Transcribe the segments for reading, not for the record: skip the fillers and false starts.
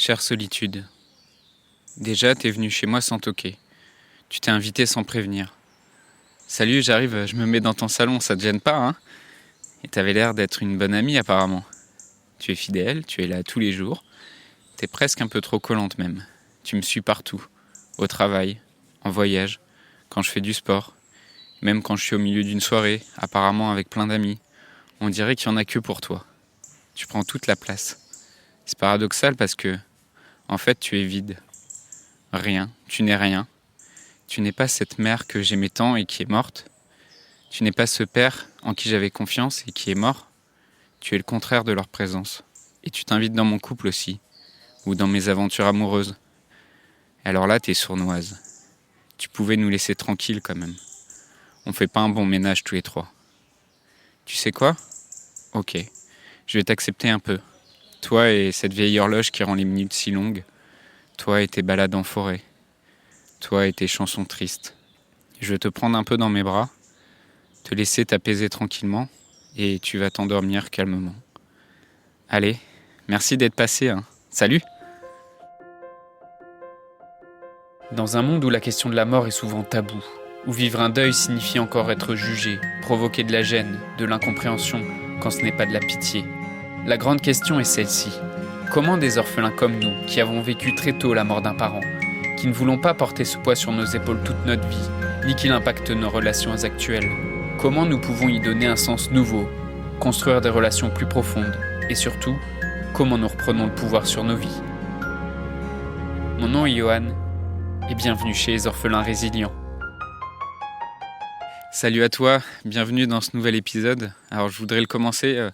Chère solitude, déjà t'es venu chez moi sans toquer. Tu t'es invité sans prévenir. Salut, j'arrive, je me mets dans ton salon, ça te gêne pas, hein? Et t'avais l'air d'être une bonne amie apparemment. Tu es fidèle, tu es là tous les jours. T'es presque un peu trop collante même. Tu me suis partout. Au travail, en voyage, quand je fais du sport. Même quand je suis au milieu d'une soirée, apparemment avec plein d'amis. On dirait qu'il y en a que pour toi. Tu prends toute la place. C'est paradoxal parce que, en fait, tu es vide. Rien, tu n'es rien. Tu n'es pas cette mère que j'aimais tant et qui est morte. Tu n'es pas ce père en qui j'avais confiance et qui est mort. Tu es le contraire de leur présence. Et tu t'invites dans mon couple aussi, ou dans mes aventures amoureuses. Alors là, t'es sournoise. Tu pouvais nous laisser tranquilles quand même. On fait pas un bon ménage tous les trois. Tu sais quoi ? Ok, je vais t'accepter un peu. Toi et cette vieille horloge qui rend les minutes si longues. Toi et tes balades en forêt. Toi et tes chansons tristes. Je vais te prendre un peu dans mes bras, te laisser t'apaiser tranquillement, et tu vas t'endormir calmement. Allez, merci d'être passé, hein. Salut! Dans un monde où la question de la mort est souvent taboue, où vivre un deuil signifie encore être jugé, provoquer de la gêne, de l'incompréhension, quand ce n'est pas de la pitié, la grande question est celle-ci. Comment des orphelins comme nous, qui avons vécu très tôt la mort d'un parent, qui ne voulons pas porter ce poids sur nos épaules toute notre vie, ni qu'il impacte nos relations actuelles, comment nous pouvons y donner un sens nouveau, construire des relations plus profondes, et surtout, comment nous reprenons le pouvoir sur nos vies. Mon nom est Johan, et bienvenue chez les orphelins résilients. Salut à toi, bienvenue dans ce nouvel épisode. Alors je voudrais le commencer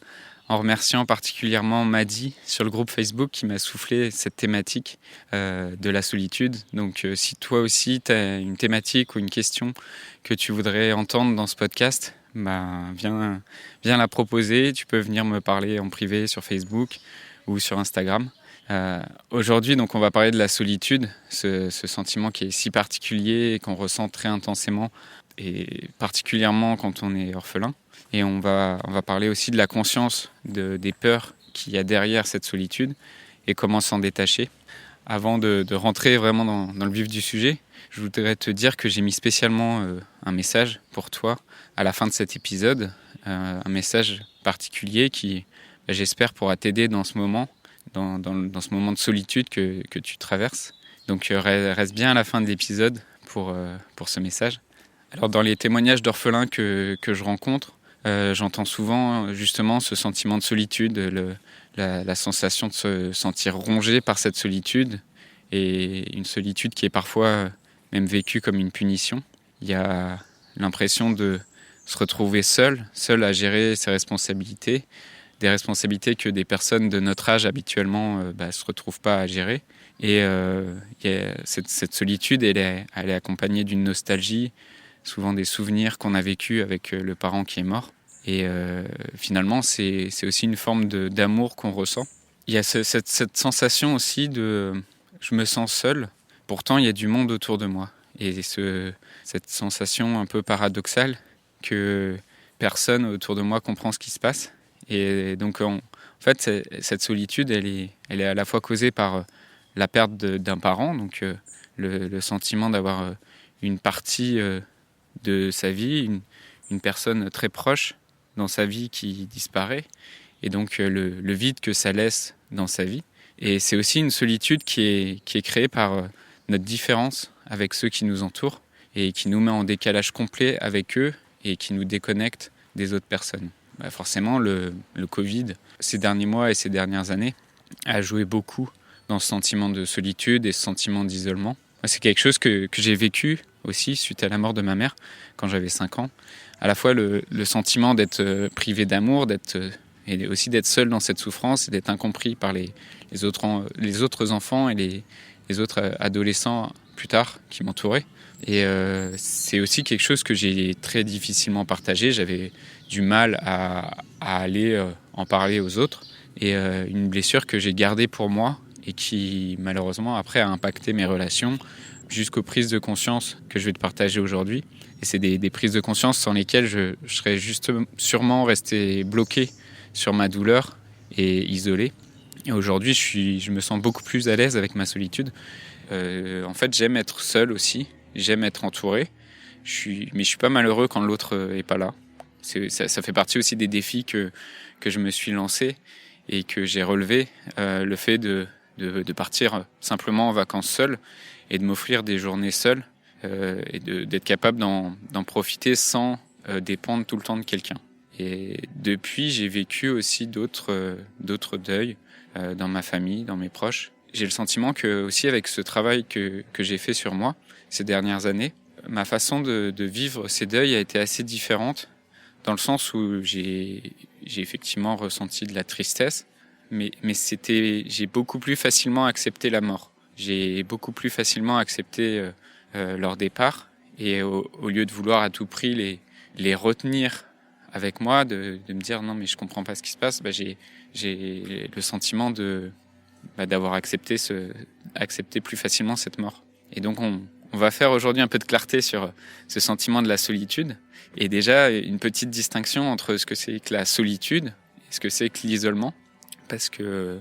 en remerciant particulièrement Madi sur le groupe Facebook qui m'a soufflé cette thématique de la solitude. Donc si toi aussi tu as une thématique ou une question que tu voudrais entendre dans ce podcast, viens la proposer. Tu peux venir me parler en privé sur Facebook ou sur Instagram. Aujourd'hui, donc, on va parler de la solitude, ce sentiment qui est si particulier et qu'on ressent très intensément, et particulièrement quand on est orphelin. Et on va parler aussi de la conscience des peurs qu'il y a derrière cette solitude et comment s'en détacher. Avant de rentrer vraiment dans le vif du sujet, je voudrais te dire que j'ai mis spécialement un message pour toi à la fin de cet épisode, un message particulier qui, j'espère, pourra t'aider dans ce moment, dans ce moment de solitude que tu traverses. Donc reste bien à la fin de l'épisode pour ce message. Alors dans les témoignages d'orphelins que je rencontre, j'entends souvent justement ce sentiment de solitude, la sensation de se sentir rongé par cette solitude, et une solitude qui est parfois même vécue comme une punition. Il y a l'impression de se retrouver seul à gérer ses responsabilités, des responsabilités que des personnes de notre âge habituellement se retrouvent pas à gérer. Et cette solitude, elle est accompagnée d'une nostalgie, souvent des souvenirs qu'on a vécus avec le parent qui est mort. Et finalement, c'est aussi une forme d'amour qu'on ressent. Il y a cette sensation aussi de « je me sens seul », pourtant il y a du monde autour de moi. Et cette sensation un peu paradoxale que personne autour de moi comprend ce qui se passe. Et donc, en fait, cette solitude, elle est à la fois causée par la perte d'un parent, donc le sentiment d'avoir une partie de sa vie, une personne très proche dans sa vie qui disparaît, et donc le vide que ça laisse dans sa vie. Et c'est aussi une solitude qui est créée par notre différence avec ceux qui nous entourent, et qui nous met en décalage complet avec eux, et qui nous déconnecte des autres personnes. Forcément, le Covid, ces derniers mois et ces dernières années, a joué beaucoup dans ce sentiment de solitude et ce sentiment d'isolement. C'est quelque chose que j'ai vécu aussi suite à la mort de ma mère, quand j'avais 5 ans. À la fois le sentiment d'être privé d'amour, et aussi d'être seul dans cette souffrance, et d'être incompris par les autres enfants et les autres adolescents plus tard qui m'entouraient. Et c'est aussi quelque chose que j'ai très difficilement partagé. J'avais du mal à aller en parler aux autres. Et une blessure que j'ai gardée pour moi et qui, malheureusement, après a impacté mes relations jusqu'aux prises de conscience que je vais te partager aujourd'hui. Et c'est des prises de conscience sans lesquelles je serais sûrement resté bloqué sur ma douleur et isolé. Et aujourd'hui, je me sens beaucoup plus à l'aise avec ma solitude. En fait, j'aime être seul aussi, j'aime être entouré. Mais je suis pas malheureux quand l'autre est pas là. Ça fait partie aussi des défis que je me suis lancé et que j'ai relevé. Le fait de partir simplement en vacances seul et de m'offrir des journées seules et d'être capable d'en profiter sans dépendre tout le temps de quelqu'un. Et depuis, j'ai vécu aussi d'autres deuils dans ma famille, dans mes proches. J'ai le sentiment que aussi avec ce travail que j'ai fait sur moi ces dernières années, ma façon de vivre ces deuils a été assez différente, dans le sens où j'ai effectivement ressenti de la tristesse, mais j'ai beaucoup plus facilement accepté la mort. J'ai beaucoup plus facilement accepté leur départ, et au lieu de vouloir à tout prix les retenir avec moi, de me dire non mais je comprends pas ce qui se passe, j'ai le sentiment d'avoir accepté plus facilement cette mort. Et donc on va faire aujourd'hui un peu de clarté sur ce sentiment de la solitude, et déjà une petite distinction entre ce que c'est que la solitude et ce que c'est que l'isolement, parce que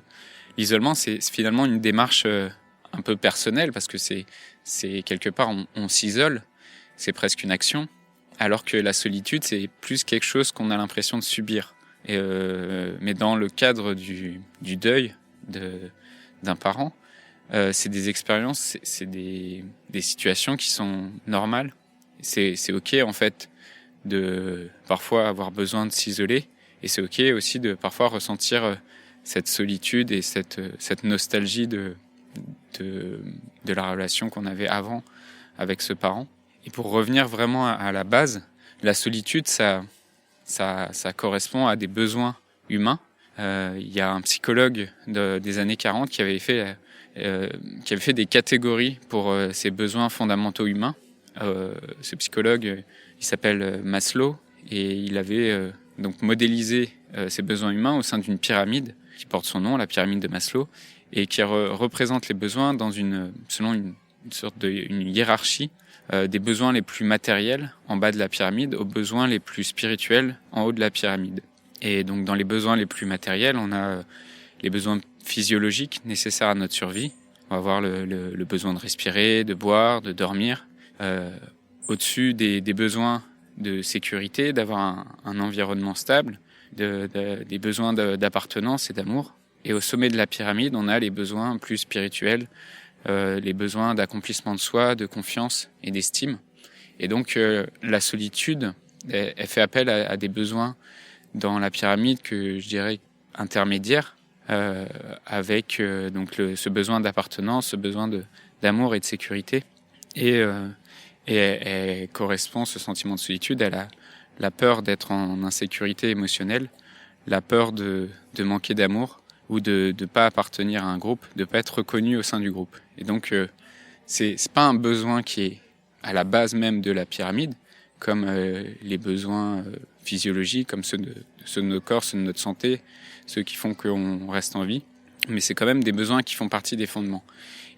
l'isolement c'est finalement une démarche un peu personnelle, parce que c'est quelque part on s'isole, c'est presque une action, alors que la solitude c'est plus quelque chose qu'on a l'impression de subir. Mais dans le cadre du deuil d'un parent, c'est des expériences, c'est des situations qui sont normales. C'est ok en fait de parfois avoir besoin de s'isoler, et c'est ok aussi de parfois ressentir cette solitude et cette nostalgie de la relation qu'on avait avant avec ce parent. Et pour revenir vraiment à la base, la solitude, ça correspond à des besoins humains. Il y a un psychologue des années 40 qui avait fait des catégories pour ces besoins fondamentaux humains. Ce psychologue, il s'appelle Maslow, et il avait donc modélisé ces besoins humains au sein d'une pyramide qui porte son nom, la pyramide de Maslow, et qui représente les besoins selon une sorte une hiérarchie des besoins les plus matériels en bas de la pyramide aux besoins les plus spirituels en haut de la pyramide. Et donc dans les besoins les plus matériels, on a les besoins physiologiques nécessaires à notre survie. On va avoir le besoin de respirer, de boire, de dormir. Au-dessus des besoins de sécurité, d'avoir un environnement stable, des besoins d'appartenance et d'amour. Et au sommet de la pyramide, on a les besoins plus spirituels, les besoins d'accomplissement de soi, de confiance et d'estime. Et donc la solitude, elle fait appel à des besoins dans la pyramide que je dirais intermédiaires, avec ce besoin d'appartenance, ce besoin d'amour et de sécurité. Et elle correspond, ce sentiment de solitude, à la peur d'être en insécurité émotionnelle, la peur de manquer d'amour, ou de ne pas appartenir à un groupe, de ne pas être reconnu au sein du groupe. Et donc, c'est pas un besoin qui est à la base même de la pyramide, comme les besoins physiologiques, comme ceux de notre corps, ceux de notre santé, ceux qui font qu'on reste en vie. Mais c'est quand même des besoins qui font partie des fondements.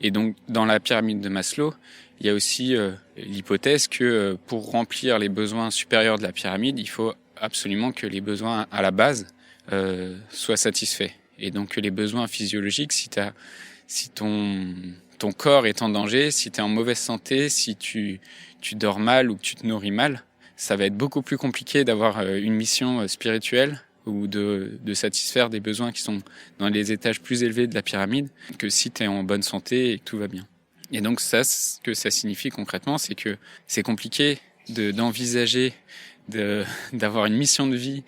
Et donc, dans la pyramide de Maslow, il y a aussi l'hypothèse que pour remplir les besoins supérieurs de la pyramide, il faut absolument que les besoins à la base soient satisfaits. Et donc les besoins physiologiques, si ton corps est en danger, si tu es en mauvaise santé, si tu dors mal ou que tu te nourris mal, ça va être beaucoup plus compliqué d'avoir une mission spirituelle ou de satisfaire des besoins qui sont dans les étages plus élevés de la pyramide que si tu es en bonne santé et que tout va bien. Et donc ça, ce que ça signifie concrètement, c'est que c'est compliqué d'envisager d'avoir une mission de vie,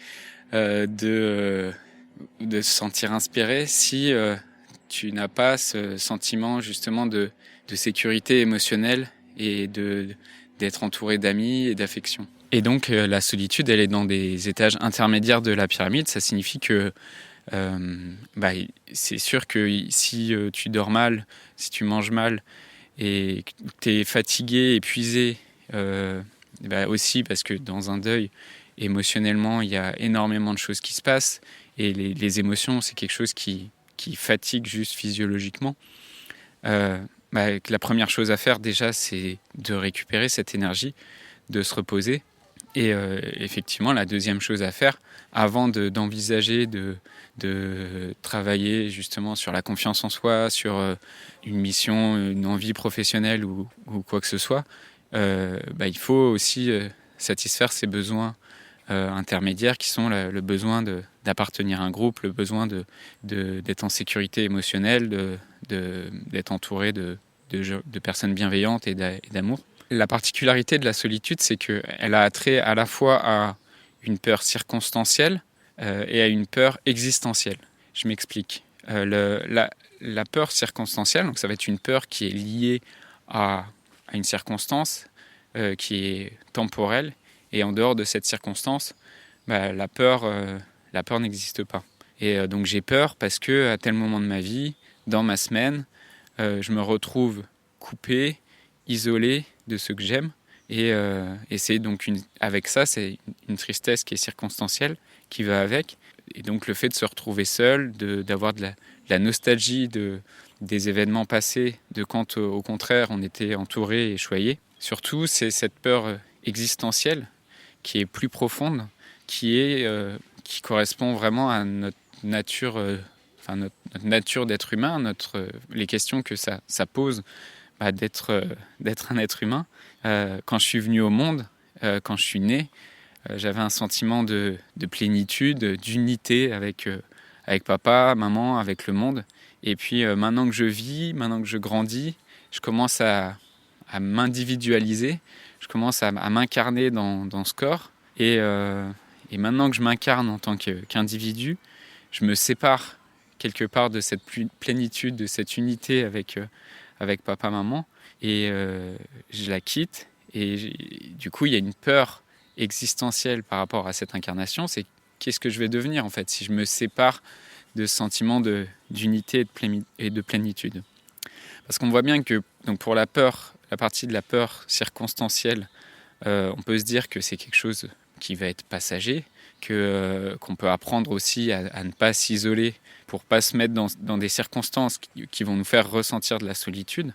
de se sentir inspiré si tu n'as pas ce sentiment justement de sécurité émotionnelle et d'être entouré d'amis et d'affection. Et donc la solitude, elle est dans des étages intermédiaires de la pyramide. Ça signifie que c'est sûr que si tu dors mal, si tu manges mal et que tu es fatigué, épuisé, aussi parce que dans un deuil, émotionnellement, il y a énormément de choses qui se passent, et les émotions, c'est quelque chose qui fatigue juste physiologiquement. La première chose à faire déjà, c'est de récupérer cette énergie, de se reposer. Et effectivement, la deuxième chose à faire, avant d'envisager de travailler justement sur la confiance en soi, sur une mission, une envie professionnelle ou quoi que ce soit, il faut aussi satisfaire ses besoins intermédiaires qui sont le besoin d'appartenir à un groupe, le besoin d'être en sécurité émotionnelle, d'être entouré de personnes bienveillantes et d'amour. La particularité de la solitude, c'est qu'elle a attrait à la fois à une peur circonstancielle et à une peur existentielle. Je m'explique. La peur circonstancielle, donc ça va être une peur qui est liée à une circonstance qui est temporelle, et en dehors de cette circonstance, la peur n'existe pas. Et donc j'ai peur parce que à tel moment de ma vie, dans ma semaine, je me retrouve coupé, isolé de ce que j'aime. Et c'est donc avec ça, c'est une tristesse qui est circonstancielle, qui va avec. Et donc le fait de se retrouver seul, d'avoir de la nostalgie des événements passés, de quand au contraire on était entouré et choyé. Surtout, c'est cette peur existentielle qui est plus profonde, qui correspond vraiment à notre nature, notre nature d'être humain, les questions que ça pose d'être un être humain. Quand je suis venu au monde, quand je suis né, j'avais un sentiment de plénitude, d'unité avec papa, maman, avec le monde. Et puis maintenant que je vis, maintenant que je grandis, je commence à m'individualiser, je commence à m'incarner dans ce corps. Et maintenant que je m'incarne en tant qu'individu, je me sépare quelque part de cette plénitude, de cette unité avec papa, maman, et je la quitte. Et du coup, il y a une peur existentielle par rapport à cette incarnation, c'est qu'est-ce que je vais devenir en fait si je me sépare de ce sentiment d'unité et de plénitude. Parce qu'on voit bien que donc pour la peur, la partie de la peur circonstancielle, on peut se dire que c'est quelque chose qui va être passager, qu'on peut apprendre aussi à ne pas s'isoler pour ne pas se mettre dans des circonstances qui vont nous faire ressentir de la solitude,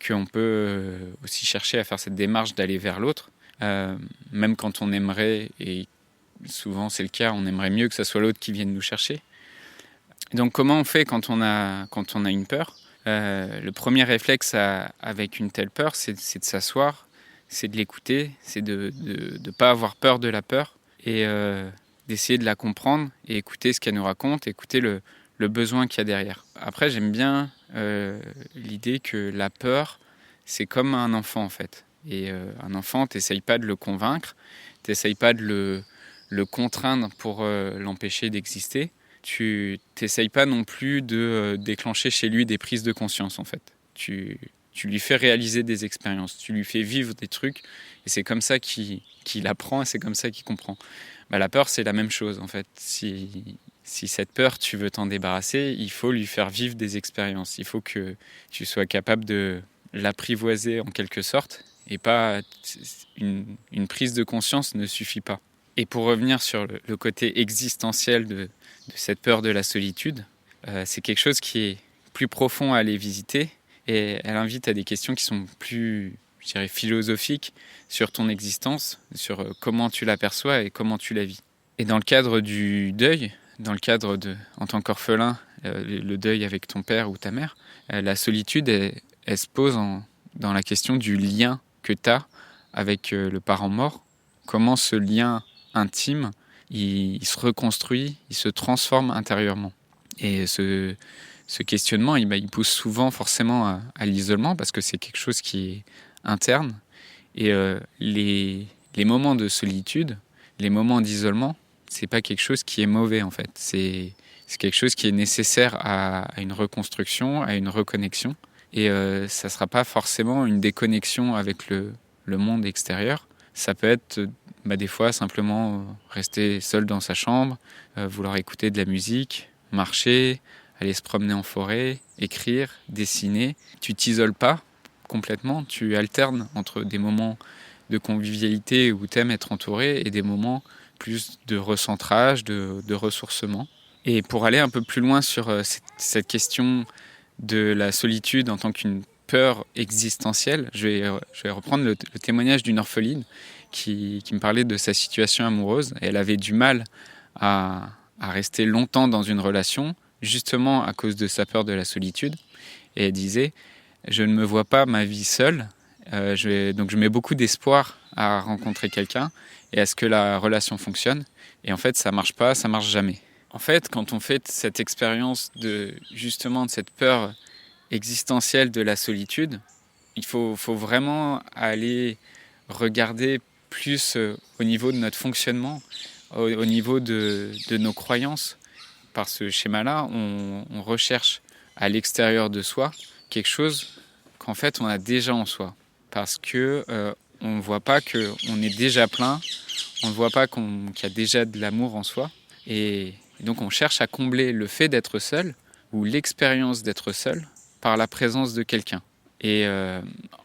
qu'on peut aussi chercher à faire cette démarche d'aller vers l'autre, même quand on aimerait, et souvent c'est le cas, on aimerait mieux que ce soit l'autre qui vienne nous chercher. Donc comment on fait quand on a une peur ? Le premier réflexe avec une telle peur, c'est de s'asseoir, c'est de l'écouter, c'est de ne pas avoir peur de la peur et d'essayer de la comprendre et écouter ce qu'elle nous raconte, écouter le besoin qu'il y a derrière. Après, j'aime bien l'idée que la peur, c'est comme un enfant en fait. Et un enfant, t'essayes pas de le convaincre, t'essayes pas de le contraindre pour l'empêcher d'exister. Tu t'essayes pas non plus de déclencher chez lui des prises de conscience en fait. Tu lui fais réaliser des expériences, tu lui fais vivre des trucs, et c'est comme ça qu'il apprend et c'est comme ça qu'il comprend. La peur, c'est la même chose en fait. Si cette peur, tu veux t'en débarrasser, il faut lui faire vivre des expériences. Il faut que tu sois capable de l'apprivoiser en quelque sorte, et pas une prise de conscience ne suffit pas. Et pour revenir sur le côté existentiel de cette peur de la solitude, c'est quelque chose qui est plus profond à aller visiter, et elle invite à des questions qui sont plus, je dirais, philosophiques sur ton existence, sur comment tu l'aperçois et comment tu la vis. Et dans le cadre du deuil, en tant qu'orphelin, le deuil avec ton père ou ta mère, la solitude, elle se pose dans la question du lien que tu as avec le parent mort. Comment ce lien intime, il se reconstruit, il se transforme intérieurement. Et ce questionnement, il pousse souvent forcément à l'isolement, parce que c'est quelque chose qui est interne. Et les moments de solitude, les moments d'isolement, c'est pas quelque chose qui est mauvais en fait. C'est quelque chose qui est nécessaire à une reconstruction, à une reconnexion. Et ça sera pas forcément une déconnexion avec le monde extérieur. Ça peut être des fois simplement rester seul dans sa chambre, vouloir écouter de la musique, marcher, aller se promener en forêt, écrire, dessiner. Tu t'isoles pas complètement, tu alternes entre des moments de convivialité où tu aimes être entouré et des moments plus de recentrage, de ressourcement. Et pour aller un peu plus loin sur cette question de la solitude en tant qu'une peur existentielle. Je vais reprendre le témoignage d'une orpheline qui me parlait de sa situation amoureuse. Elle avait du mal à rester longtemps dans une relation, justement à cause de sa peur de la solitude. Et elle disait, je ne me vois pas ma vie seule, donc je mets beaucoup d'espoir à rencontrer quelqu'un et à ce que la relation fonctionne. Et en fait, ça marche pas, ça marche jamais. En fait, quand on fait cette expérience de cette peur existentielle de la solitude, il faut vraiment aller regarder plus au niveau de notre fonctionnement, au niveau de nos croyances. Par ce schéma-là, on recherche à l'extérieur de soi quelque chose qu'en fait on a déjà en soi. Parce que on ne voit pas qu'on est déjà plein, on ne voit pas qu'il y a déjà de l'amour en soi. Et donc on cherche à combler le fait d'être seul ou l'expérience d'être seul par la présence de quelqu'un. Et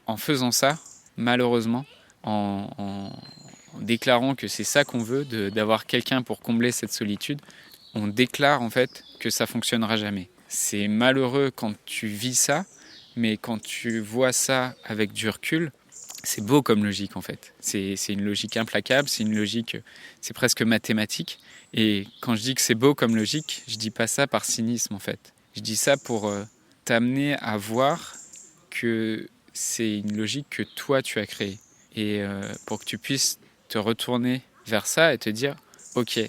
en faisant ça, malheureusement, en déclarant que c'est ça qu'on veut, d'avoir quelqu'un pour combler cette solitude, on déclare en fait que ça fonctionnera jamais. C'est malheureux quand tu vis ça, mais quand tu vois ça avec du recul, c'est beau comme logique en fait. C'est une logique implacable, c'est presque mathématique. Et quand je dis que c'est beau comme logique, je dis pas ça par cynisme en fait. Je dis ça pour t'amener à voir que c'est une logique que toi tu as créée. Et pour que tu puisses te retourner vers ça et te dire, ok,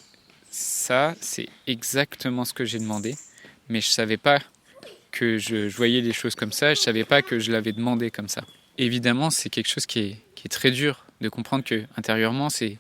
ça c'est exactement ce que j'ai demandé, mais je savais pas que je voyais les choses comme ça, je savais pas que je l'avais demandé comme ça. Évidemment, c'est quelque chose qui est très dur de comprendre que intérieurement, c'est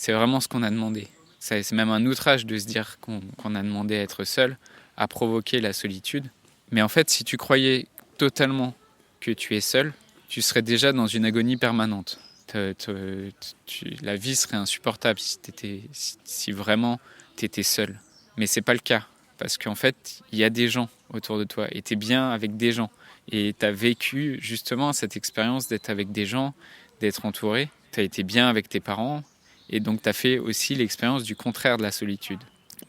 vraiment ce qu'on a demandé. C'est même un outrage de se dire qu'on a demandé à être seul, à provoquer la solitude. Mais en fait, si tu croyais totalement que tu es seul, tu serais déjà dans une agonie permanente. La vie serait insupportable si vraiment tu étais seul. Mais c'est pas le cas. Parce qu'en fait, il y a des gens autour de toi et tu es bien avec des gens. Et tu as vécu justement cette expérience d'être avec des gens, d'être entouré. Tu as été bien avec tes parents et donc tu as fait aussi l'expérience du contraire de la solitude.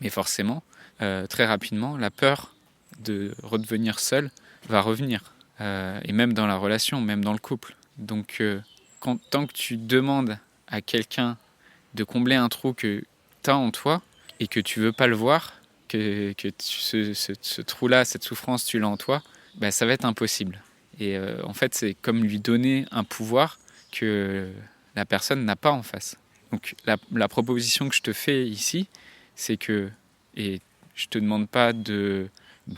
Mais forcément, très rapidement, la peur de redevenir seul va revenir. Et même dans la relation, même dans le couple. Donc tant que tu demandes à quelqu'un de combler un trou que tu as en toi et que tu veux pas le voir, ce trou-là, cette souffrance, tu l'as en toi, bah, ça va être impossible. Et en fait, c'est comme lui donner un pouvoir que la personne n'a pas en face. Donc la proposition que je te fais ici, c'est que, et je te demande pas de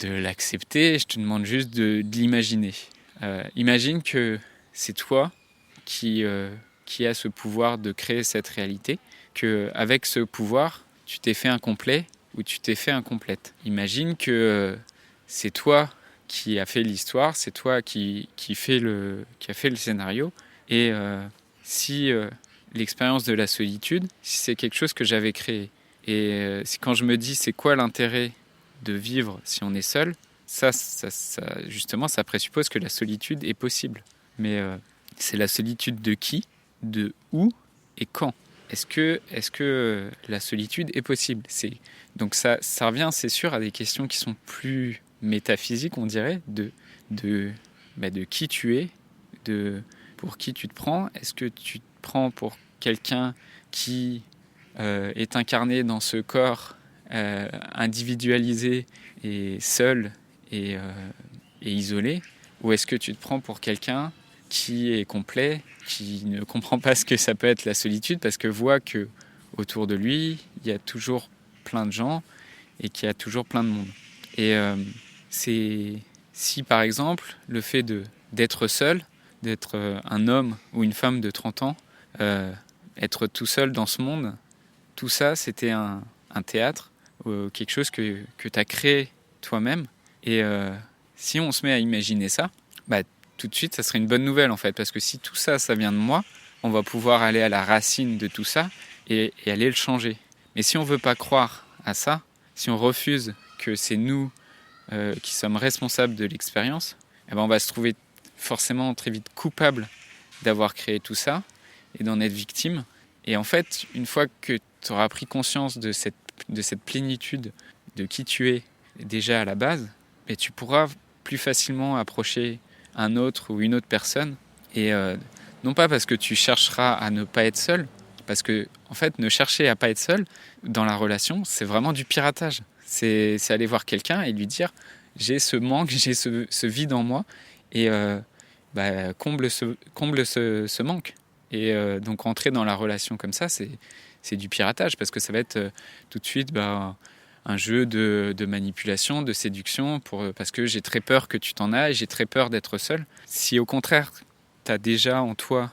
l'accepter, je te demande juste de l'imaginer. Imagine que c'est toi qui a ce pouvoir de créer cette réalité, qu'avec ce pouvoir, tu t'es fait un complet ou tu t'es fait incomplète. Imagine que c'est toi qui a fait l'histoire, c'est toi qui a fait le scénario. Et si l'expérience de la solitude, si c'est quelque chose que j'avais créé, et quand je me dis c'est quoi l'intérêt de vivre si on est seul, ça justement, ça présuppose que la solitude est possible. Mais c'est la solitude de qui, de où et quand? Est-ce que la solitude est possible? Donc ça revient, c'est sûr, à des questions qui sont plus métaphysiques, on dirait, de qui tu es, pour qui tu te prends. Est-ce que tu te prends pour quelqu'un qui est incarné dans ce corps individualisé et seul et isolé? Ou est-ce que tu te prends pour quelqu'un qui est complet, qui ne comprend pas ce que ça peut être la solitude, parce que voit que autour de lui, il y a toujours plein de gens et qu'il y a toujours plein de monde. Et si par exemple, le fait d'être seul, d'être un homme ou une femme de 30 ans, être tout seul dans ce monde, tout ça, c'était un théâtre, quelque chose que tu as créé toi-même. Et si on se met à imaginer ça, bah, tout de suite, ça serait une bonne nouvelle en fait, parce que si tout ça, ça vient de moi, on va pouvoir aller à la racine de tout ça et aller le changer. Mais si on ne veut pas croire à ça, si on refuse que c'est nous qui sommes responsables de l'expérience, eh ben on va se trouver forcément très vite coupable d'avoir créé tout ça et d'en être victime. Et en fait, une fois que tu auras pris conscience de cette plénitude de qui tu es déjà à la base, et tu pourras plus facilement approcher un autre ou une autre personne. Et non pas parce que tu chercheras à ne pas être seul, parce que en fait, ne chercher à pas être seul dans la relation, c'est vraiment du piratage. C'est aller voir quelqu'un et lui dire j'ai ce manque, j'ai ce vide en moi, et comble ce manque. Et donc rentrer dans la relation comme ça, c'est du piratage, parce que ça va être tout de suite un jeu de manipulation, de séduction, parce que j'ai très peur que tu t'en ailles, j'ai très peur d'être seul. Si au contraire, tu as déjà en toi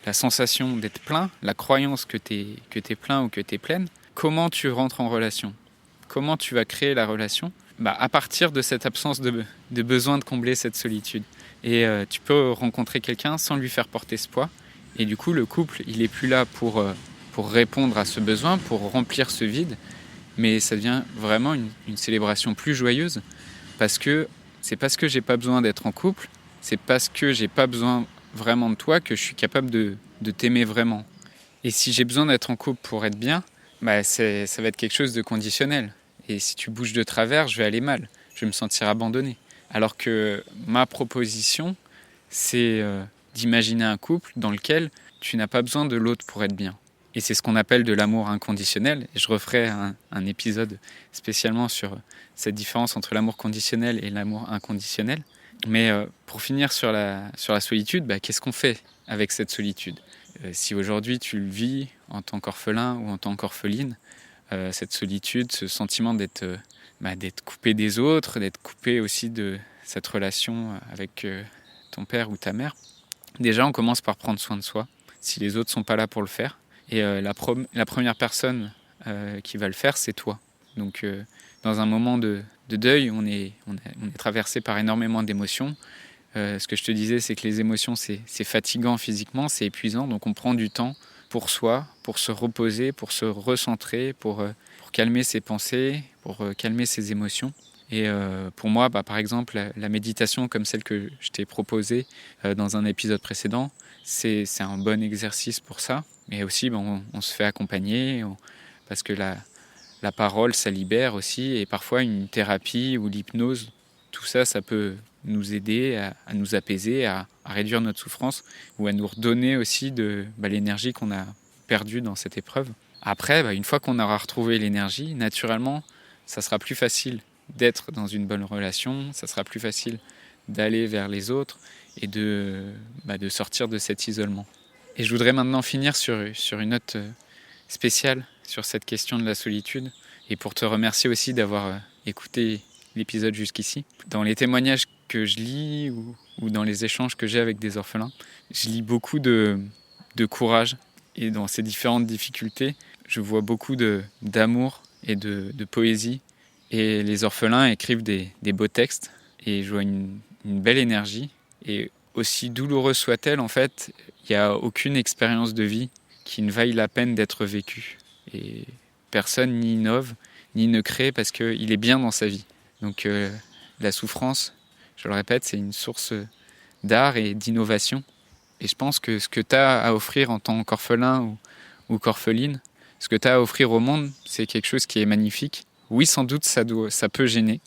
la sensation d'être plein, la croyance que tu es plein ou que tu es pleine, comment tu rentres en relation? Comment tu vas créer la relation? À partir de cette absence de besoin de combler cette solitude. Et tu peux rencontrer quelqu'un sans lui faire porter ce poids. Et du coup, le couple, il n'est plus là pour répondre à ce besoin, pour remplir ce vide, mais ça devient vraiment une célébration plus joyeuse, parce que c'est parce que j'ai pas besoin d'être en couple, c'est parce que j'ai pas besoin vraiment de toi que je suis capable de t'aimer vraiment. Et si j'ai besoin d'être en couple pour être bien, ça va être quelque chose de conditionnel. Et si tu bouges de travers, je vais aller mal, je vais me sentir abandonné. Alors que ma proposition, c'est d'imaginer un couple dans lequel tu n'as pas besoin de l'autre pour être bien. Et c'est ce qu'on appelle de l'amour inconditionnel. Et je referai un épisode spécialement sur cette différence entre l'amour conditionnel et l'amour inconditionnel. Mais pour finir sur la solitude, qu'est-ce qu'on fait avec cette solitude ? Si aujourd'hui tu le vis en tant qu'orphelin ou en tant qu'orpheline, cette solitude, ce sentiment d'être coupé des autres, d'être coupé aussi de cette relation avec ton père ou ta mère, déjà on commence par prendre soin de soi, si les autres ne sont pas là pour le faire. Et la première personne qui va le faire, c'est toi. Donc dans un moment de deuil, on est traversé par énormément d'émotions. Ce que je te disais, c'est que les émotions, c'est fatigant physiquement, c'est épuisant. Donc on prend du temps pour soi, pour se reposer, pour se recentrer, pour calmer ses pensées, pour calmer ses émotions. Et pour moi, par exemple, la méditation comme celle que je t'ai proposée dans un épisode précédent, c'est un bon exercice pour ça. Mais aussi, on se fait accompagner, parce que la parole, ça libère aussi. Et parfois, une thérapie ou l'hypnose, tout ça, ça peut nous aider à nous apaiser, à réduire notre souffrance, ou à nous redonner aussi l'énergie qu'on a perdue dans cette épreuve. Après, une fois qu'on aura retrouvé l'énergie, naturellement, ça sera plus facile d'être dans une bonne relation, ça sera plus facile d'aller vers les autres et de sortir de cet isolement. Et je voudrais maintenant finir sur une note spéciale sur cette question de la solitude, et pour te remercier aussi d'avoir écouté l'épisode jusqu'ici. Dans les témoignages que je lis ou dans les échanges que j'ai avec des orphelins, je lis beaucoup de courage, et dans ces différentes difficultés, je vois beaucoup d'amour et de poésie. Et les orphelins écrivent des beaux textes, et je vois une belle énergie. Et aussi douloureuse soit-elle, en fait, il n'y a aucune expérience de vie qui ne vaille la peine d'être vécue. Et personne n'y innove, ni ne crée, parce qu'il est bien dans sa vie. Donc la souffrance, je le répète, c'est une source d'art et d'innovation. Et je pense que ce que tu as à offrir en tant qu'orphelin ou qu'orpheline, ce que tu as à offrir au monde, c'est quelque chose qui est magnifique. Oui, sans doute, ça peut gêner.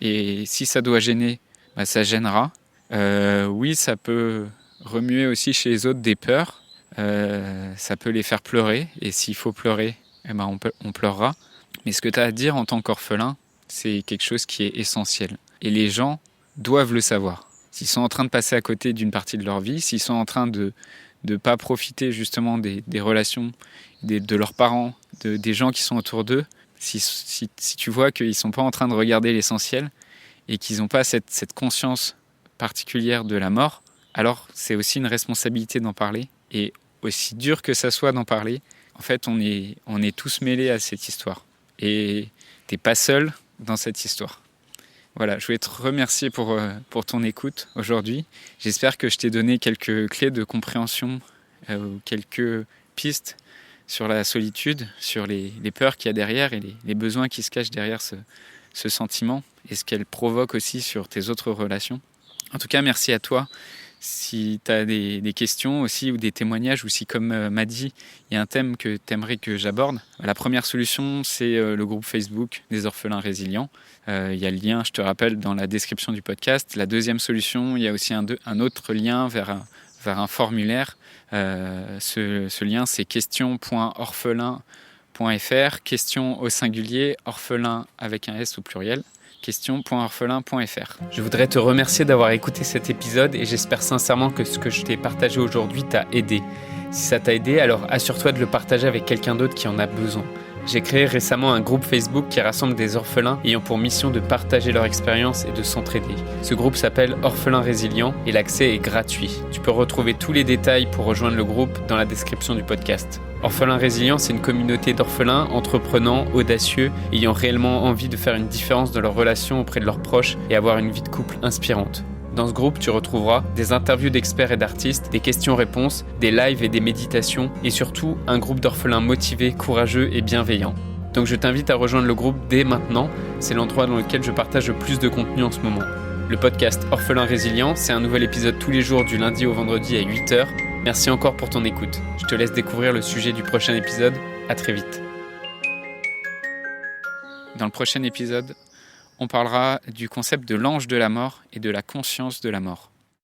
Et si ça doit gêner, ça gênera. Oui, ça peut remuer aussi chez les autres des peurs. Ça peut les faire pleurer. Et s'il faut pleurer, on pleurera. Mais ce que tu as à dire en tant qu'orphelin, c'est quelque chose qui est essentiel. Et les gens doivent le savoir. S'ils sont en train de passer à côté d'une partie de leur vie, s'ils sont en train de ne pas profiter justement des relations de leurs parents, des gens qui sont autour d'eux, si tu vois qu'ils ne sont pas en train de regarder l'essentiel et qu'ils n'ont pas cette conscience particulière de la mort, alors c'est aussi une responsabilité d'en parler. Et aussi dur que ça soit d'en parler, en fait, on est tous mêlés à cette histoire. Et tu n'es pas seul dans cette histoire. Voilà, je voulais te remercier pour ton écoute aujourd'hui. J'espère que je t'ai donné quelques clés de compréhension, quelques pistes sur la solitude, sur les peurs qu'il y a derrière et les besoins qui se cachent derrière ce sentiment et ce qu'elle provoque aussi sur tes autres relations. En tout cas, merci à toi Si tu as des questions aussi ou des témoignages, ou si comme Madi, il y a un thème que tu aimerais que j'aborde, la première solution, c'est le groupe Facebook des orphelins résilients. Il y a le lien, je te rappelle, dans la description du podcast. La deuxième solution, il y a aussi un autre lien vers un formulaire. Ce lien, c'est question.orphelin.fr, question au singulier, orphelin avec un S au pluriel. question.orphelin.fr. Je voudrais te remercier d'avoir écouté cet épisode et j'espère sincèrement que ce que je t'ai partagé aujourd'hui t'a aidé. Si ça t'a aidé, alors assure-toi de le partager avec quelqu'un d'autre qui en a besoin. J'ai créé récemment un groupe Facebook qui rassemble des orphelins ayant pour mission de partager leur expérience et de s'entraider. Ce groupe s'appelle Orphelins Résilients et l'accès est gratuit. Tu peux retrouver tous les détails pour rejoindre le groupe dans la description du podcast. Orphelins Résilients, c'est une communauté d'orphelins entreprenants, audacieux, ayant réellement envie de faire une différence dans leurs relations auprès de leurs proches et avoir une vie de couple inspirante. Dans ce groupe, tu retrouveras des interviews d'experts et d'artistes, des questions-réponses, des lives et des méditations, et surtout un groupe d'orphelins motivés, courageux et bienveillants. Donc je t'invite à rejoindre le groupe dès maintenant, c'est l'endroit dans lequel je partage le plus de contenu en ce moment. Le podcast Orphelins Résilients, c'est un nouvel épisode tous les jours du lundi au vendredi à 8h. Merci encore pour ton écoute. Je te laisse découvrir le sujet du prochain épisode. À très vite. Dans le prochain épisode, on parlera du concept de l'ange de la mort et de la conscience de la mort.